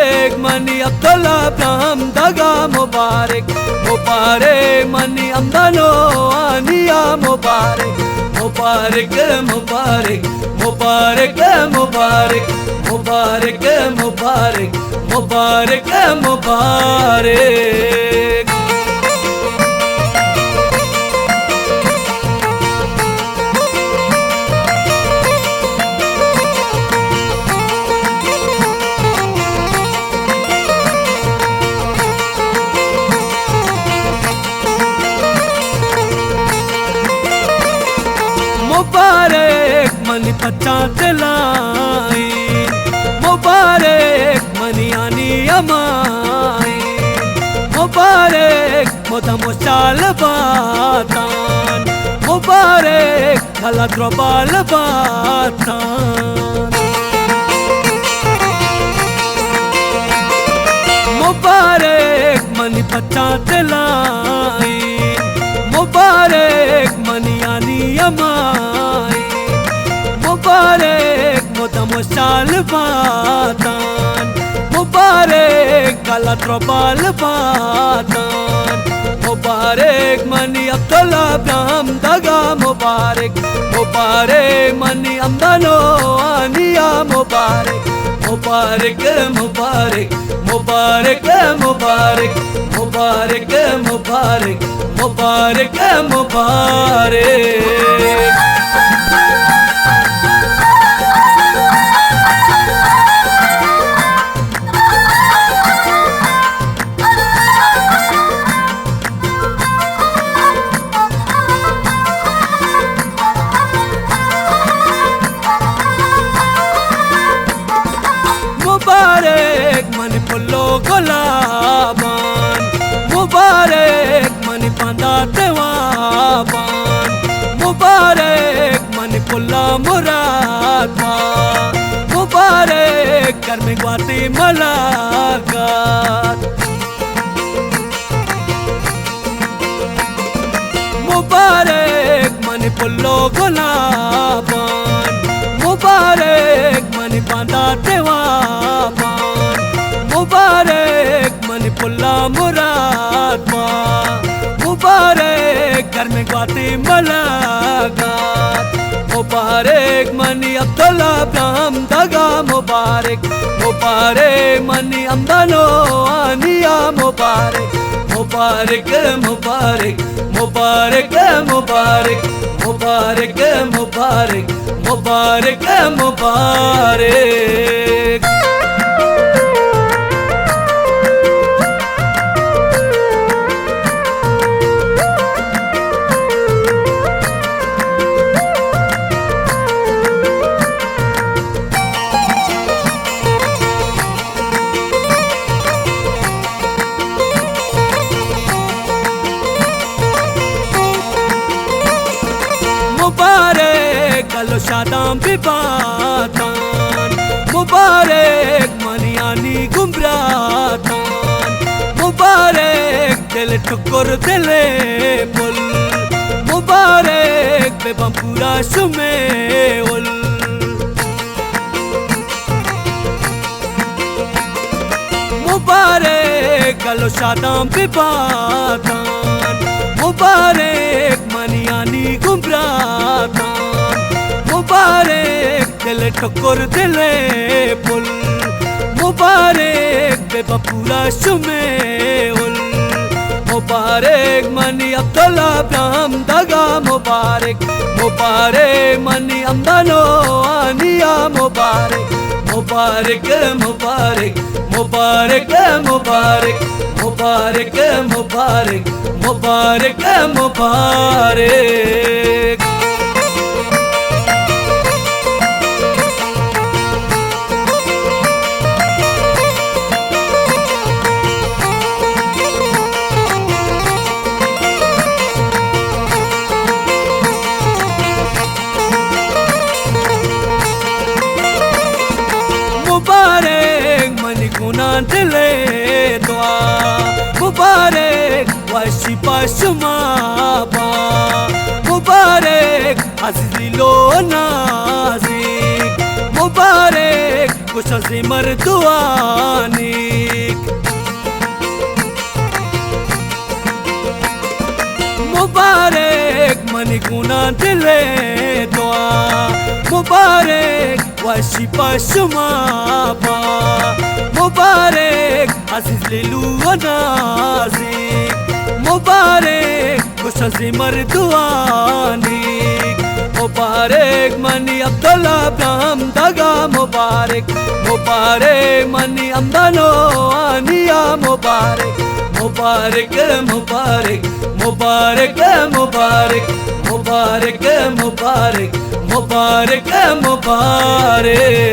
मुबारक money Abdullah Abraham दगा मुबारक मुबारक money अमदानो आनिया मुबारक मुबारक मुबारक मुबारक मुबारक मुबारक मुबारक मुबारक मुबारक। मुबारक money पच्चा चलाई मुबारक money आनी अमाई मुबारक मोदा मुशाल बातान मुबारक भला द्रोबाल बातान मुबारक मनी पच्चा चलाई मुबारक मनी आनी अमाई मुबारक मोदा मुशाल बातान मुबारक काला त्रोबाल बातान मुबारक मनी अब्दुल्ला अब्राहम दगा मुबारक मुबारक मनी अमदानो आनिया मुबारक मुबारक मुबारक मुबारक मुबारक मुबारक मुबारक मुबारक मुबारक। मुबारक मनी पुल्लो गुलाबान मुबारक मनी पांदा तेवाबान मुबारक मनी पुल्ला मुरादा मुबारक घर में ग्वाती मलाकात मुबारक मनी पुल्लो गुलाबान मुबारक मनी पांदा तेवाबान मुबारक मनी पुल्ला मुरादा मुबारक घर में ग्वाती मलाकात मुबारक मनी अब्दुल्ला अब्राहम दगा मुबारक मुबारक मनी अमदानो आनिया मुबारक मुबारक मुबारक मुबारक मुबारक मुबारक मुबारक मुबारक मुबारक। मुबारक कलो शादाम बिबातान मुबारक मनी आनी गुमरातान मुबारक दिल ठुकुर दिले पुल मुबारक बेबम पूरा शुमे उल मुबारक कलो शादाम बिबातान मुबारक मनी आनी गुमरातान मुबारक दिल ठुकुर दिले पुल मुबारक बेबा पूरा शुमे उल मुबारक मनी अब्दुल्ला अब्राहम दगा मुबारक मुबारक मनी अमदानो आनिया मुबारक मुबारक मुबारक मुबारक मुबारक मुबारक मुबारक मुबारक मुबारक। मुबारक मनी गुना दिले दुआ मुबारक वाशी पाशुमाबा मुबारक अज़ीज़ी लो नाज़िक मुबारक कुछ मर्दुआनी nantile doa Mubarak washi pashma ba Mubarak aziz lilu nazik Mubarak kushazi marduani Mubarak mani Abdullah Abraham daga Mubarak Mubarak mani amdano aniya Mubarak Mubarak Mubarak Mubarak Mubarak Mubarak Mubarak Mubarak Mubarak